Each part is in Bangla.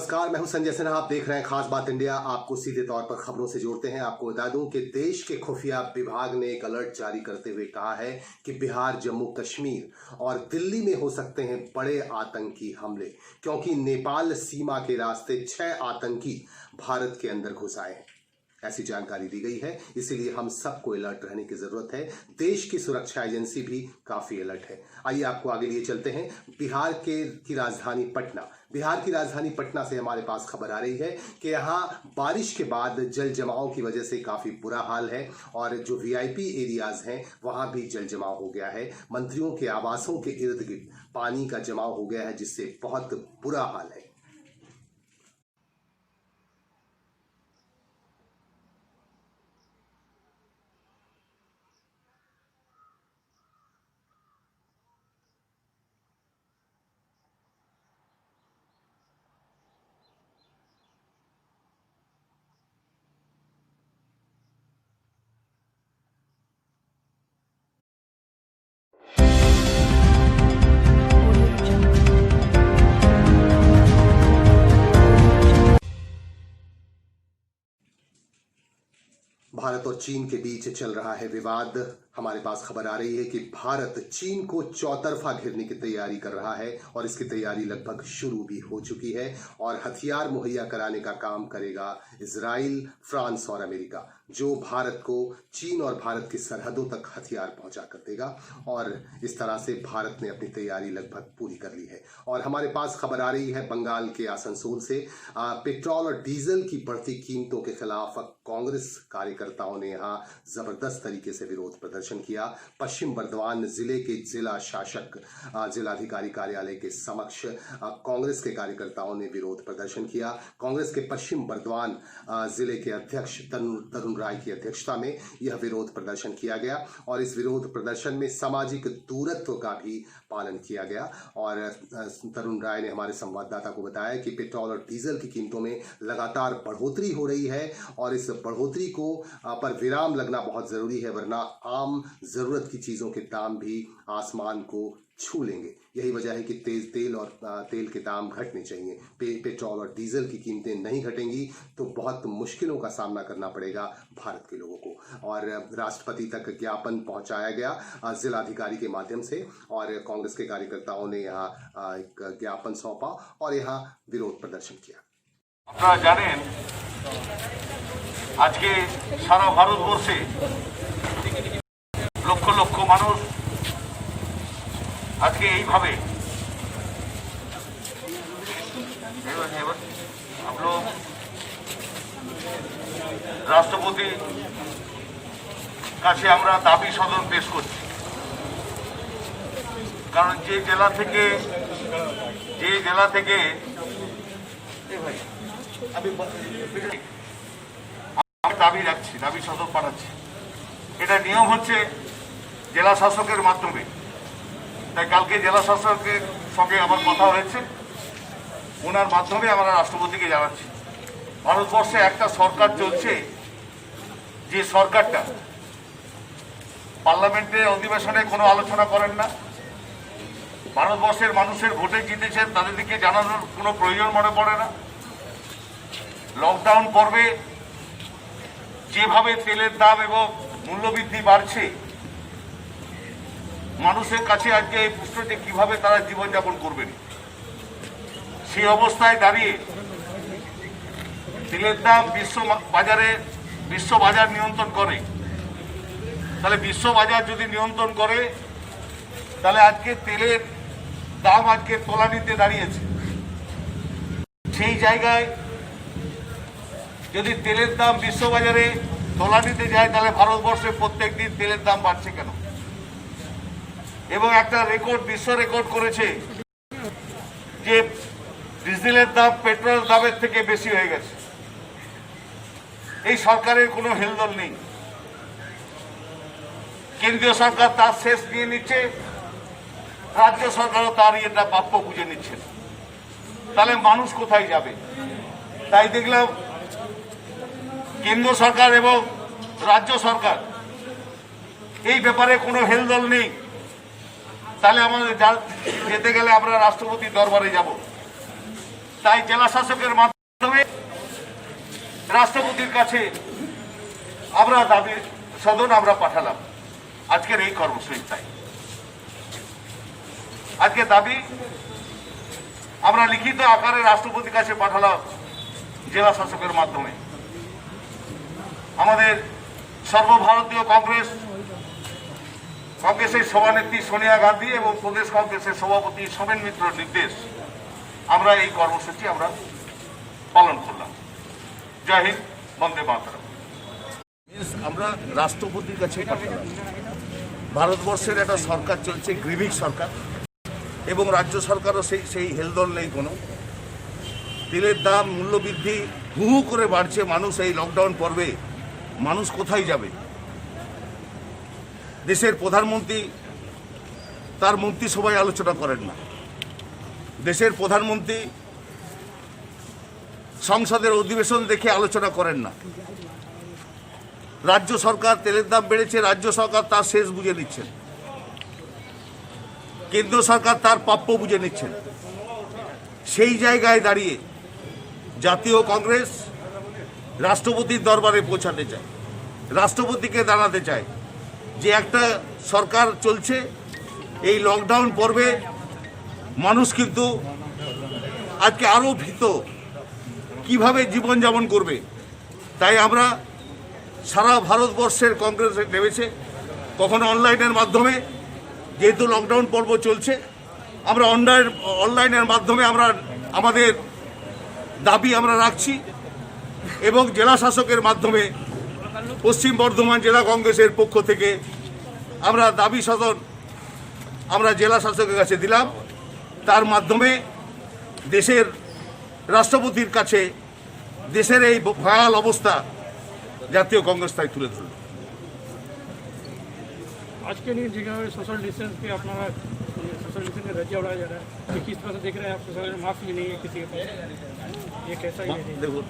नमस्कार, मैं हूं संजय सिन्हा। आप देख रहे हैं खास बात इंडिया। आपको सीधे तौर पर खबरों से जोड़ते हैं। आपको बता दूं कि देश के खुफिया विभाग ने एक अलर्ट जारी करते हुए कहा है कि बिहार, जम्मू कश्मीर और दिल्ली में हो सकते हैं बड़े आतंकी हमले, क्योंकि नेपाल सीमा के रास्ते 6 आतंकी भारत के अंदर घुस आए हैं। ऐसी जानकारी दी गई है, इसीलिए हम सबको अलर्ट रहने की जरूरत है। देश की सुरक्षा एजेंसी भी काफी अलर्ट है। आइए आपको आगे लिए चलते हैं। बिहार की राजधानी पटना से हमारे पास खबर आ रही है कि यहाँ बारिश के बाद जल जमाव की वजह से काफी बुरा हाल है और जो वीआईपी एरियाज हैं वहां भी जल जमाव हो गया है। मंत्रियों के आवासों के इर्द गिर्द पानी का जमाव हो गया है, जिससे बहुत बुरा हाल है। भारत और चीन के बीच चल रहा है विवाद। हमारे पास खबर आ रही है कि भारत चीन को चौतरफा घेरने की तैयारी कर रहा है और इसकी तैयारी लगभग शुरू भी हो चुकी है और हथियार मुहैया कराने का काम करेगा इजराइल, फ्रांस और अमेरिका, जो भारत को चीन और भारत की सरहदों तक हथियार पहुंचा कर देगा। और इस तरह से भारत ने अपनी तैयारी लगभग पूरी कर ली है। और हमारे पास खबर आ रही है बंगाल के आसनसोल से। पेट्रोल और डीजल की बढ़ती कीमतों के खिलाफ कांग्रेस कार्यकर्ताओं ने यहां जबरदस्त तरीके से विरोध प्रदर्शन किया। पश्चिम बर्धमान जिले के जिला शासक जिलाधिकारी कार्यालय के समक्ष कांग्रेस के कार्यकर्ताओं ने विरोध प्रदर्शन किया। कांग्रेस के पश्चिम बर्धमान जिले के अध्यक्ष तरुण राय की अध्यक्षता में यह विरोध प्रदर्शन किया गया और इस विरोध प्रदर्शन में सामाजिक दूरत्व का भी पालन किया गया। और तरुण राय ने हमारे संवाददाता को बताया कि पेट्रोल और डीजल की कीमतों में लगातार बढ़ोतरी हो रही है और इस बढ़ोतरी को पर विराम लगना बहुत जरूरी है, वरना आम जरूरत की चीजों के दाम भी आसमान को छू लेंगे। यही वजह है कि तेल के दाम घटने चाहिए। पेट्रोल और डीजल की कीमतें नहीं घटेंगी तो बहुत मुश्किलों का सामना करना पड़ेगा भारत के लोगों को। और राष्ट्रपति तक ज्ञापन पहुंचाया गया जिलाधिकारी के माध्यम से और कांग्रेस के कार्यकर्ताओं ने यहाँ एक ज्ञापन सौंपा और यहाँ विरोध प्रदर्शन किया। আপনারা জানেন আজকে সারা ভারতবর্ষে লক্ষ লক্ষ মানুষ আজকে এইভাবে हम लोग রাষ্ট্রপতি কাছে আমরা দাবি সদন পেশ করছি। কারণ যে জেলা থেকে আমি দাবি রাখছি, দাবি সদন পাঠাচ্ছি। এটা নিয়ম হচ্ছে জেলা শাসকের মাধ্যমে। তাই কালকে জেলা শাসকের সঙ্গে আমার কথা হয়েছে, ওনার মাধ্যমে আমরা রাষ্ট্রপতিকে জানাচ্ছি। ভারতবর্ষে একটা সরকার চলছে, যে সরকারটা পার্লামেন্টে অধিবেশনে কোনো আলোচনা করেন না, ভারতবর্ষের মানুষের ভোটে জিতেছেন, তাদেরকে জানানোর কোনো প্রয়োজন মনে পড়ে না। লকডাউন পর্বে যেভাবে তেলের দাম এবং মূল্যবৃদ্ধি বাড়ছে, মানুষের কাছে আজকে এই প্রশ্ন যে কিভাবে তারা জীবনযাপন করবেন, সেই অবস্থায় দাঁড়িয়ে তেলের দাম বিশ্ব বাজার নিয়ন্ত্রণ করে। তাহলে বিশ্ব বাজার যদি নিয়ন্ত্রণ করে, তাহলে আজকে তেলের দাম আজকে তলানিতে দাঁড়িয়েছে। সেই জায়গায় যদি তেলের দাম বিশ্ববাজারে তলানিতে যায়, তাহলে ভারতবর্ষে প্রত্যেক দিন তেলের দাম বাড়ছে কেন? এবং একটা বিশ্ব রেকর্ড করেছে যে ডিজেলের দাম পেট্রোলের দামের থেকে বেশি হয়ে গেছে। এই সরকারের কোনো হেলদোল নেই। কেন্দ্রীয় সরকার তার শেষ নিয়ে নিচ্ছে, রাজ্য সরকারও তার এটা প্রাপ্য বুঝে নিচ্ছে। তাহলে মানুষ কোথায় যাবে? তাই দেখলাম কেন্দ্র সরকার এবং রাজ্য সরকার এই ব্যাপারে কোনো হেলদোল নেই। তাহলে আমাদের যেতে গেলে আমরা রাষ্ট্রপতির দরবারে যাব। তাই জেলা শাসকের মাধ্যমে রাষ্ট্রপতির কাছে আমরা দাবি সদন আমরা পাঠালাম আজকের এই কর্মসূচি। তাই আজকে দাবি আমরা লিখিত আকারে রাষ্ট্রপতির কাছে পাঠালাম জেলা শাসকের মাধ্যমে। আমাদের সর্বভারতীয় কংগ্রেসের সভানেত্রী সোনিয়া গান্ধী এবং প্রদেশ কংগ্রেসের সভাপতি সোমেন মিত্রর নির্দেশ আমরা এই কর্মসূচি আমরা পালন করলাম। জয় হিন্দ, বন্দে মাতরম। আমরা রাষ্ট্রপতির কাছে পাঠালাম। ভারতবর্ষের একটা সরকার চলছে, গ্রিভিক সরকার, এবং রাজ্য সরকারও সেই হেলদোল নেই কোনো। তেলের দাম মূল্যবৃদ্ধি হু হু করে বাড়ছে। মানুষ এই লকডাউন পর্বে মানুষ কোথায় যাবে? দেশের প্রধানমন্ত্রী তার মন্ত্রিসভায় আলোচনা করেন না। দেশের প্রধানমন্ত্রী সংসদের অধিবেশন দেখে আলোচনা করেন না। রাজ্য সরকার তেলের দাম বেড়েছে, রাজ্য সরকার তার শেষ বুঝে নিচ্ছেন। কেন্দ্র সরকার তার প্রাপ্য বুঝে নিচ্ছেন। সেই জায়গায় দাঁড়িয়ে জাতীয় কংগ্রেস রাষ্ট্রপতির দরবারে পৌঁছাতে চায়, রাষ্ট্রপতিকে জানাতে চায় যে একটা সরকার চলছে, এই লকডাউন পর্বে মানুষ কিন্তু আজকে আরও ভীত, কিভাবে জীবনযাপন করবে। তাই আমরা সারা ভারতবর্ষের কংগ্রেস নেমেছে, কখনো অনলাইনের মাধ্যমে, যেহেতু লকডাউন পর্ব চলছে আমরা অনলাইনের মাধ্যমে আমরা আমাদের দাবি আমরা রাখছি, এবং জেলা শাসকের মাধ্যমে পশ্চিম বর্ধমান জেলা কংগ্রেসের পক্ষ থেকে আমরা দাবি সদন আমরা জেলা শাসকের কাছে দিলাম। তার মাধ্যমে দেশের রাষ্ট্রপতির কাছে দেশের এই ভয়াল অবস্থা জাতীয় কংগ্রেস তাই তুলে ধরল। आज के लिए जगह सोशल डिस्टेंस पे अपना सोशल डिस्टेंस का रजिया उड़ाया जा रहा है, कि किस तरह से देख रहे हैं आप? सोशल मास्क भी नहीं है किसी के पास, ये कैसा ही है? দেখুন,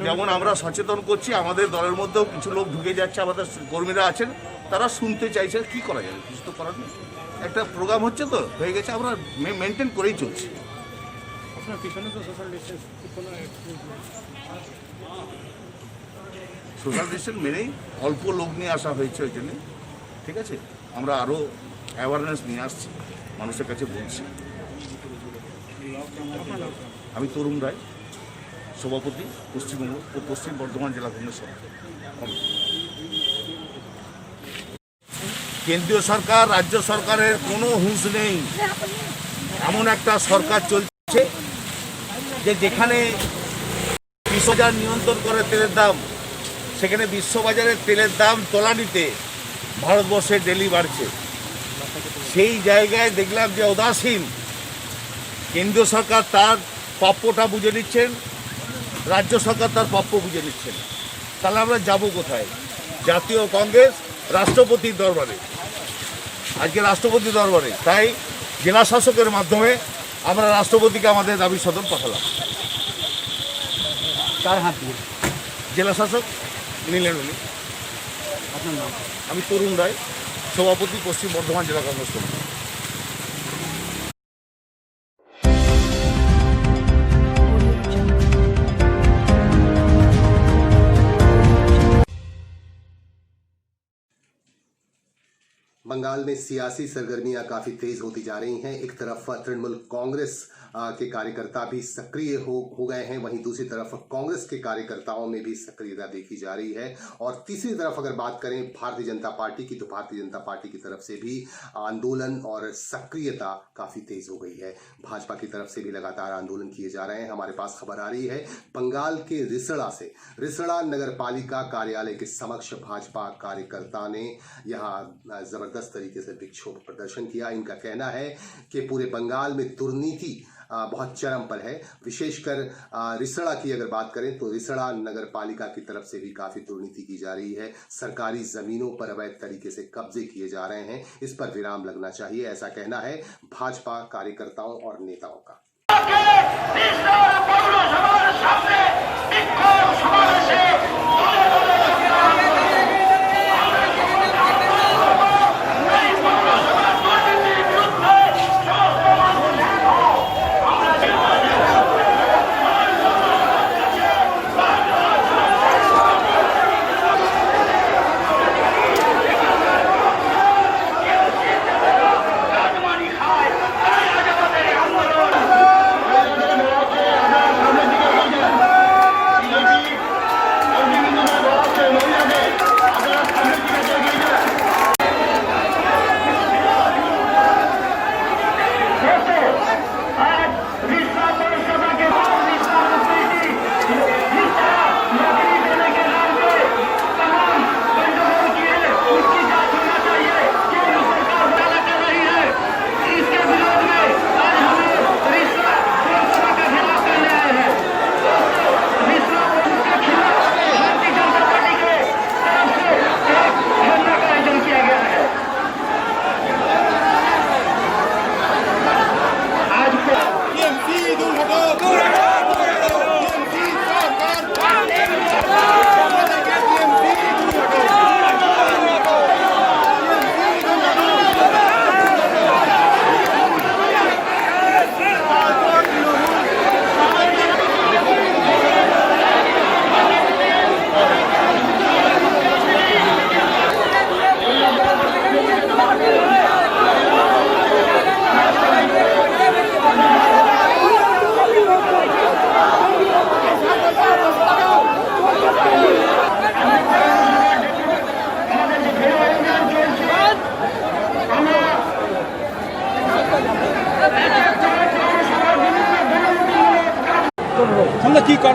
যেমন আমরা সচেতন করছি, আমাদের দলের মধ্যেও কিছু লোক ঢুকে যাচ্ছে, আমাদের কর্মীরা আছেন, তারা শুনতে চাইছে। কি করা যাবে? কিছু তো করার নেই। একটা প্রোগ্রাম হচ্ছে তো হয়ে গেছে, আমরা মেনটেন করেই চলছি। अपना पीछे तो सोशल डिस्टेंस সোশ্যাল ডিস্টেন্স মেনেই অল্প লোক নিয়ে আসা হয়েছে, ওই জন্যে। ঠিক আছে, আমরা আরও অ্যাওয়ারনেস নিয়ে আসছি, মানুষের কাছে বলছি। আমি তরুণ রায়, সভাপতি পশ্চিমবঙ্গ ও পশ্চিম বর্ধমান জেলা কংগ্রেস সভাপতি। কেন্দ্রীয় সরকার রাজ্য সরকারের কোনো হুঁশ নেই। এমন একটা সরকার চলছে যে যেখানে বিশ্ববাজার নিয়ন্ত্রণ করে তেলের দাম, সেখানে বিশ্ববাজারের তেলের দাম তলানিতে ভারতবর্ষে ডেলি বাড়ছে। সেই জায়গায় দেখলাম যে উদাসীন কেন্দ্রীয় সরকার তার প্রাপ্যটা বুঝে নিচ্ছেন, রাজ্য সরকার তার প্রাপ্য বুঝে নিচ্ছেন। তাহলে আমরা যাব কোথায়? জাতীয় কংগ্রেস রাষ্ট্রপতির দরবারে, আজকে রাষ্ট্রপতির দরবারে। তাই জেলা শাসকের মাধ্যমে আমরা রাষ্ট্রপতিকে আমাদের দাবি সদন পাঠালাম। चार हाथ दिए জেলা শাসক নিলেন উনি। अपना नाम আমি তরুণ রায়, সভাপতি পশ্চিম বর্ধমান জেলা কংগ্রেস কমিটি। बंगाल में सियासी सरगर्मियां काफी तेज होती जा रही हैं। एक तरफ तृणमूल कांग्रेस के कार्यकर्ता भी सक्रिय हो गए हैं, वहीं दूसरी तरफ कांग्रेस के कार्यकर्ताओं में भी सक्रियता देखी जा रही है। और तीसरी तरफ अगर बात करें भारतीय जनता पार्टी की, तो भारतीय जनता पार्टी की तरफ से भी आंदोलन और सक्रियता काफी तेज हो गई है। भाजपा की तरफ से भी लगातार आंदोलन किए जा रहे हैं। हमारे पास खबर आ रही है बंगाल के रिसड़ा नगर पालिका कार्यालय के समक्ष भाजपा कार्यकर्ता ने यहाँ जबरदस्त तरीके से विक्षोभ प्रदर्शन किया। इनका कहना है कि पूरे बंगाल में दुर्नीति बहुत चरम पर है। विशेषकर रिसड़ा की अगर बात करें तो रिसड़ा नगर पालिका की तरफ से भी काफी दुर्नीति की जा रही है। सरकारी जमीनों पर अवैध तरीके से कब्जे किए जा रहे हैं। इस पर विराम लगना चाहिए, ऐसा कहना है भाजपा कार्यकर्ताओं और नेताओं का।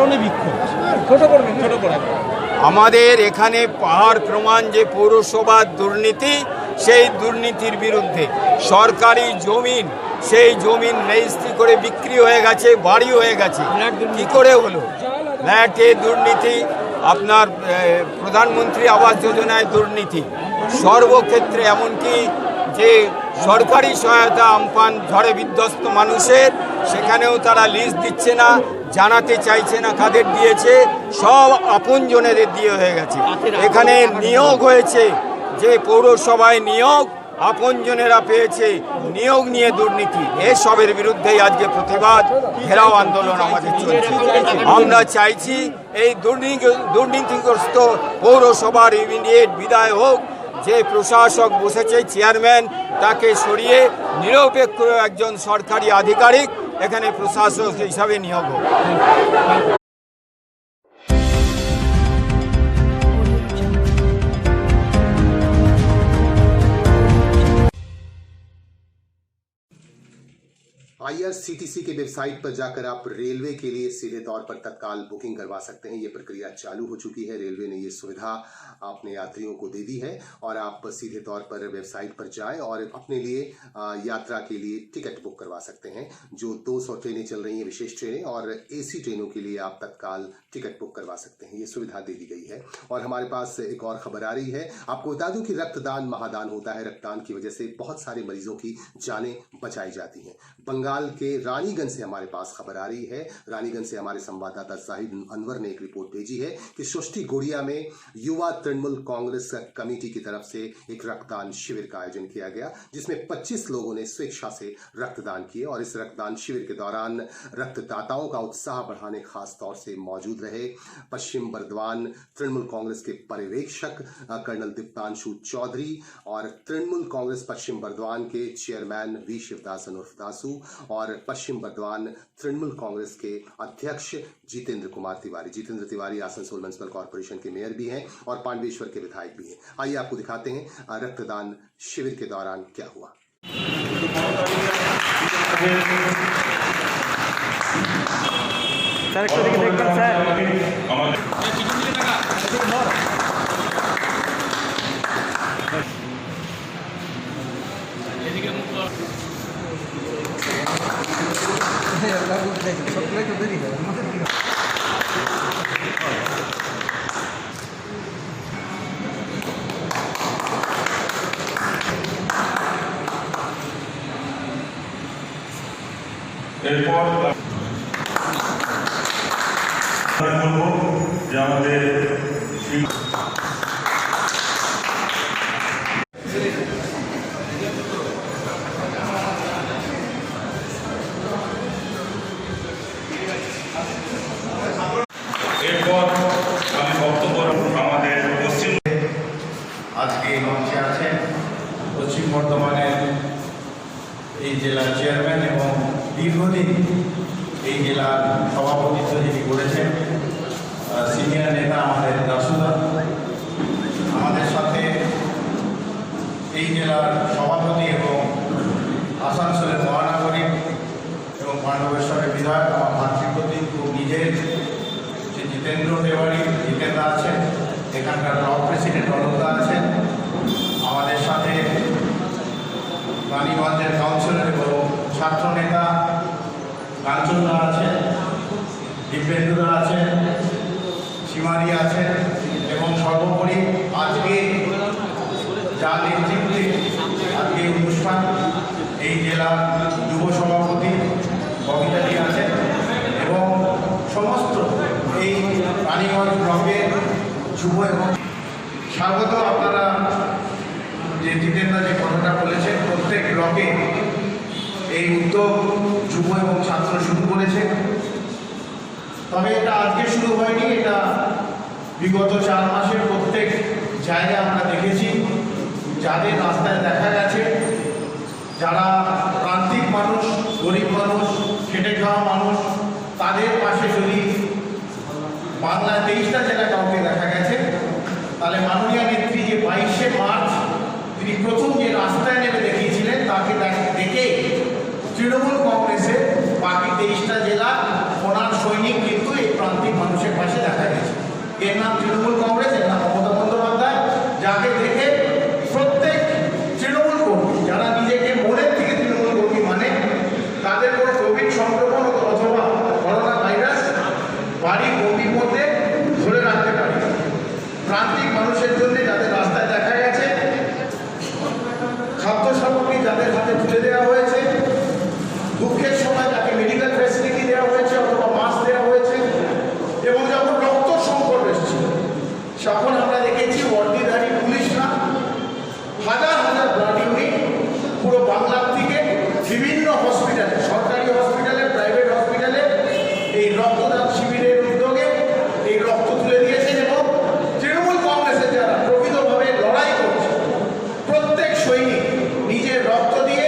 কারণে বিক্ষোভ? ছোট করে আমাদের এখানে পাহাড় প্রমাণ যে পৌরসভার দুর্নীতি, সেই দুর্নীতির বিরুদ্ধে সরকারি জমিন, সেই জমিন রেজিস্ট্রি করে বিক্রি হয়ে গেছে, বাড়ি হয়ে গেছে। কি করে হলো? ফ্ল্যাটে দুর্নীতি, আপনার প্রধানমন্ত্রী আবাস যোজনায় দুর্নীতি, সর্বক্ষেত্রে এমনকি যে সরকারি সহায়তা আমপান ঝড়ে বিধ্বস্ত মানুষের, সেখানেও তারা লিস্ট দিচ্ছে না, জানাতে চাইছে না কাদের দিয়েছে, সব আপনজনেদের দিয়ে হয়ে গেছে। এখানে নিয়োগ হয়েছে, যে পৌরসভায় নিয়োগ আপনজনেরা পেয়েছে, নিয়োগ নিয়ে দুর্নীতি, এসবের বিরুদ্ধেই আজকে প্রতিবাদ ঘেরাও আন্দোলন আমাদের চলছে। আমরা চাইছি এই দুর্নীতিগ্রস্ত পৌরসভার ইমিডিয়েট বিদায় হোক, যে প্রশাসক বসেছে চেয়ারম্যান, তাকে সরিয়ে নিরপেক্ষ একজন সরকারি আধিকারিক এখানে প্রশাসক হিসাবে নিয়োগ হোক। IRCTC के वेबसाइट पर जाकर आप रेलवे के लिए सीधे तौर पर तत्काल बुकिंग करवा सकते हैं। ये प्रक्रिया चालू हो चुकी है। रेलवे ने ये सुविधा अपने यात्रियों को दे दी है और आप सीधे तौर पर वेबसाइट पर जाएं और अपने लिए यात्रा के लिए टिकट बुक करवा सकते हैं। जो 200 ट्रेनें चल रही हैं, विशेष ट्रेनें, और AC ट्रेनों के लिए आप तत्काल टिकट बुक करवा सकते हैं। ये सुविधा दे दी गई है। और हमारे पास एक और खबर आ रही है। आपको बता दूं कि रक्तदान महादान होता है। रक्तदान की वजह से बहुत सारे मरीजों की जानें बचाई जाती हैं। बंगाल के रानीगंज से हमारे पास खबर आ रही है। रानीगंज से हमारे संवाददाता जाहिद अनवर ने एक रिपोर्ट भेजी है कि सृष्टि गुड़िया में युवा तृणमूल कांग्रेस कमेटी की तरफ से एक रक्तदान शिविर का आयोजन किया गया, जिसमें 25 लोगों ने स्वेच्छा से रक्तदान किए। और इस रक्तदान शिविर के दौरान रक्तदाताओं का उत्साह बढ़ाने खास तौर से मौजूद रहे पश्चिम बर्दवान तृणमूल कांग्रेस के पर्यवेक्षक कर्नल दीप्तांशु चौधरी और तृणमूल कांग्रेस पश्चिम बर्दवान के चेयरमैन वी शिवदास उर्फ दासू और पश्चिम बर्दवान तृणमूल कांग्रेस के अध्यक्ष जितेंद्र कुमार तिवारी। जितेंद्र तिवारी आसनसोल म्युनिसिपल कॉर्पोरेशन के मेयर भी हैं और पांडवेश्वर के विधायक भी हैं। आइए आपको दिखाते हैं रक्तदान शिविर के दौरान क्या हुआ। এরপর যে আমাদের এরপর আমি বক্তব্য আমাদের পশ্চিম আজকে এই মঞ্চে আছেন পশ্চিম বর্ধমানের এই জেলার চেয়ারম্যান এবং দীর্ঘদিন এই জেলার সভাপতিত্ব যিনি করেছেন সিনিয়র নেতা আমাদের দাসুদা, আমাদের সাথে এই জেলার সভাপতি এবং আসানসোলের মহানগরী এবং পাণ্ডবেশ্বরের বিধায়ক আমার ভাতৃপ্রতীক নিজের যে জিতেন্দ্র তিওয়ারি জিতেন্দ্র আছেন, এখানকার ব্লক প্রেসিডেন্ট অলোকদা আছেন, আমাদের সাথে রানীগঞ্জের কাউন্সিলর এবং ছাত্র নেতা কাঞ্চনদা আছেন, দিব্যেন্দুদা আছেন, সীমারি আছেন এবং সর্বোপরি আজকে যার নেতৃত্বে আজকে অনুষ্ঠান এই জেলার যুব সভাপতি ববিতাদি আছেন এবং সমস্ত এই রানীগঞ্জ ব্লকের যুব এবং স্বাগত। আপনারা যে জিতেন্দ্র যে কথাটা বলেছেন, প্রত্যেক ব্লকে এই উদ্যোগ যুব এবং ছাত্র শুরু করেছে। তবে এটা আজকে শুরু হয়নি, এটা বিগত 4 মাসের প্রত্যেক জায়গায় আমরা দেখেছি। যাদের রাস্তায় দেখা গেছে, যারা প্রান্তিক মানুষ, গরিব মানুষ, খেটে খাওয়া মানুষ, তাদের পাশে যদি বাংলায় 23টা জেলায় কাউকে দেখা গেছে, তাহলে মাননীয় নেত্রী যে 22শে মার্চ তিনি প্রথম যে রাস্তায় নেমে দেখিয়েছিলেন, তাকে দেখে তৃণমূল কংগ্রেসের বাকি 23টা জেলা ওনার সৈনিক কিন্তু এই প্রান্তিক এর নাম তৃণমূল কংগ্রেস, এর নাম মমতা বন্দ্যোপাধ্যায়, যাকে দেখে প্রত্যেক তৃণমূল কর্মী যারা নিজেকে মনের থেকে তৃণমূল কর্মী মানে তাদের কোনো কোভিড সংক্রমণ অথবা করোনা ভাইরাস বাড়ির গণ্ডির মধ্যে ধরে রাখতে পারে। প্রান্তিক মানুষের জন্য যাদের রাস্তায় দেখা গেছে, খাদ্য সামগ্রী যাদের হাতে তুলে দেওয়া হয়েছে, দুঃখের সময় তাকে মেডিকেল ফ্যাসিলিটি দেওয়া হয়েছে অথবা মাস্ক দেওয়া হয়েছে, এবং যখন রক্ত সংকট এসেছে তখন আমরা দেখেছি বর্দিধারী পুলিশরা হাজার হাজার ব্লাড ইউনিট পুরো বাংলার থেকে বিভিন্ন হসপিটালে, সরকারি হসপিটালে, প্রাইভেট হসপিটালে এই রক্তদান শিবিরের উদ্যোগে এই রক্ত তুলে দিয়েছেন। এবং তৃণমূল কংগ্রেসের যারা প্রকৃতভাবে লড়াই করছে, প্রত্যেক সৈনিক নিজের রক্ত দিয়ে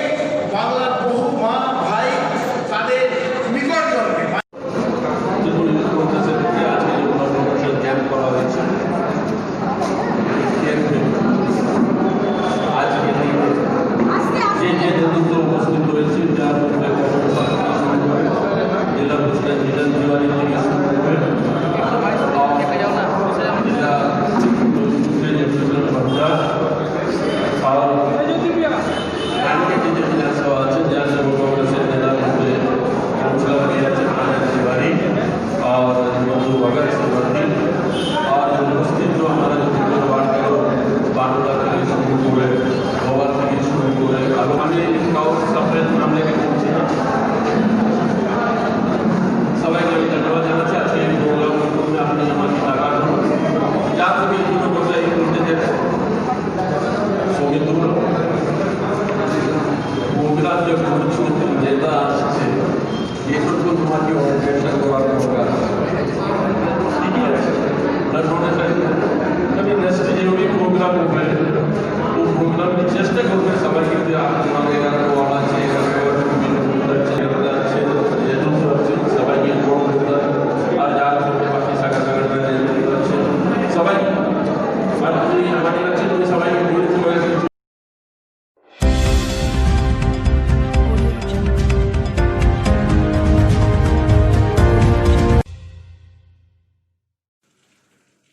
বাংলার বহু মা ভাই তাদের নিকটজনকে ক্যাম্প করা হয়েছে। আজকে যে নেতৃত্ব উপস্থিত রয়েছে, যার মধ্যে জেলা প্রেসিডেন্ট জিতেন তিওয়ারি থেকে শুরু করে জেলা ব্যাংকে যে বিধানসভা আছে, যার যুব কংগ্রেসের নেতার মধ্যে কাউন্সিলর আছেন तिवारी और बंधु भगत सिंह और उपस्थित जो हमारा जो तिरुपति वार्ड का बानुला থেকে শুরু করে গোবার থেকে শুরু করে আরো আমি কাউ সাপ্রেস নাম লেগে পড়ছি না, সবাইকে আমি ধন্যবাদ জানাচ্ছি। আজকে এই প্রোগ্রাম করতে আপনি আমাকে লাগানো যা থেকে শুরু করতে এই নিজেদের সঙ্গীত प्रोग्राम जो कुछ नेता আসছে এগুলো তোমাকে অর্গানাইজেশন করার দরকার। ठीक है ना, कभी नेक्स्ट जो भी प्रोग्राम होगा वो प्रोग्राम में चेष्टा করবে সবাইকে যে আপনাদের এখানে ওয়ালা আছে, এখানে আছে, যেহেতু আছে সবাইকে ইনফর্ম করতে আর যার জন্য বাকি শাখা সংগঠনের নেতৃত্ব আছে সবাই বাকি আমাদের কাছে সবাইকে বলতে হবে।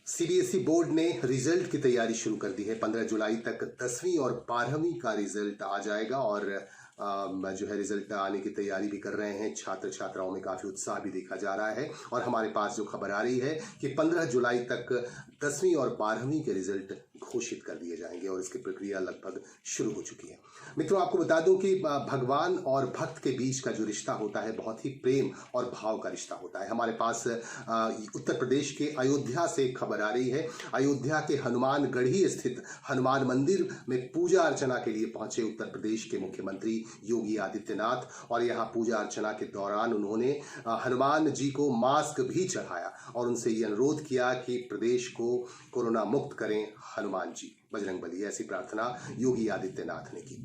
सीबीएसई बोर्ड ने रिजल्ट की तैयारी शुरू कर दी है। 15 जुलाई तक 10वीं और 12वीं का रिजल्ट आ जाएगा और जो है रिजल्ट आने की तैयारी भी कर रहे हैं। छात्र छात्राओं में काफी उत्साह भी देखा जा रहा है और हमारे पास जो खबर आ रही है कि 15 जुलाई तक 10वीं और 12वीं के रिजल्ट घोषित कर दिए जाएंगे और इसकी प्रक्रिया लगभग शुरू हो चुकी है। मित्रों, आपको बता दूं कि भगवान और भक्त के बीच का जो रिश्ता होता है बहुत ही प्रेम और भाव का रिश्ता होता है। हमारे पास उत्तर प्रदेश के अयोध्या से एक खबर आ रही है। अयोध्या के हनुमानगढ़ी स्थित हनुमान मंदिर में पूजा अर्चना के लिए पहुंचे उत्तर प्रदेश के मुख्यमंत्री योगी आदित्यनाथ और यहाँ पूजा अर्चना के दौरान उन्होंने हनुमान जी को मास्क भी चढ़ाया और उनसे ये अनुरोध किया कि प्रदेश को कोरोना मुक्त करें हनुमान जी, बजरंगबली। ऐसी प्रार्थना योगी आदित्यनाथ ने की।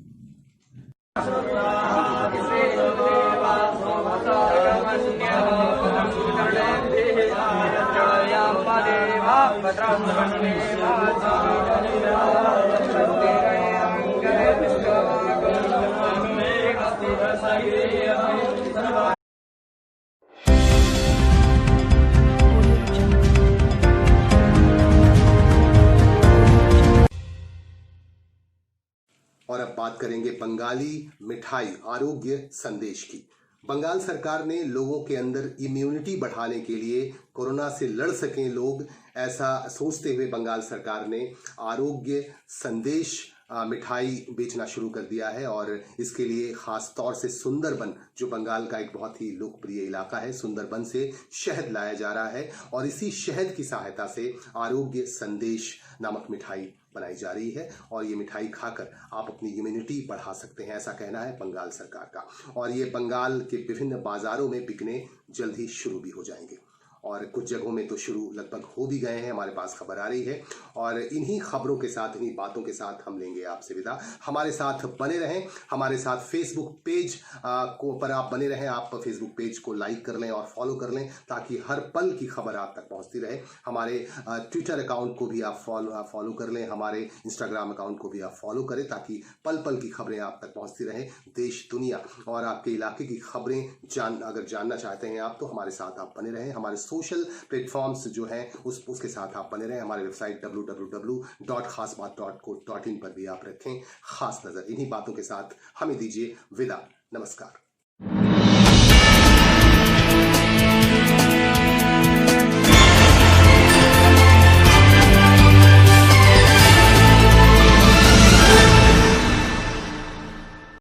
और अब बात करेंगे बंगाली मिठाई आरोग्य संदेश की। बंगाल सरकार ने लोगों के अंदर इम्यूनिटी बढ़ाने के लिए, कोरोना से लड़ सकें लोग, ऐसा सोचते हुए बंगाल सरकार ने आरोग्य संदेश मिठाई बेचना शुरू कर दिया है और इसके लिए खास तौर से सुंदरबन, जो बंगाल का एक बहुत ही लोकप्रिय इलाका है, सुंदरबन से शहद लाया जा रहा है और इसी शहद की सहायता से आरोग्य संदेश नामक मिठाई बनाई जा रही है और ये मिठाई खाकर आप अपनी इम्यूनिटी बढ़ा सकते हैं, ऐसा कहना है बंगाल सरकार का। और ये बंगाल के विभिन्न बाजारों में बिकने जल्द ही शुरू भी हो जाएंगे और कुछ जगहों में तो शुरू लगभग हो भी गए हैं, हमारे पास खबर आ रही है। और इन्हीं खबरों के साथ, इन्हीं बातों के साथ हम लेंगे आपसे विदा। हमारे साथ बने रहें, हमारे साथ फेसबुक पेज पर आप बने रहें। आप फेसबुक पेज को लाइक कर लें और फॉलो कर लें ताकि हर पल की खबर आप तक पहुंचती रहे। हमारे ट्विटर अकाउंट को भी आप फॉलो कर लें, हमारे इंस्टाग्राम अकाउंट को भी आप फॉलो करें ताकि पल पल की खबरें आप तक पहुंचती रहें, देश दुनिया और आपके इलाके की खबरें अगर जानना चाहते हैं आप तो हमारे साथ आप बने रहें। हमारे सोशल प्लेटफॉर्म्स जो हैं उसके साथ आप बने रहें। हमारे वेबसाइट www.khasbaat.co.in पर भी आप रखें खास नजर। इन्हीं बातों के साथ हमें दीजिए विदा। नमस्कार।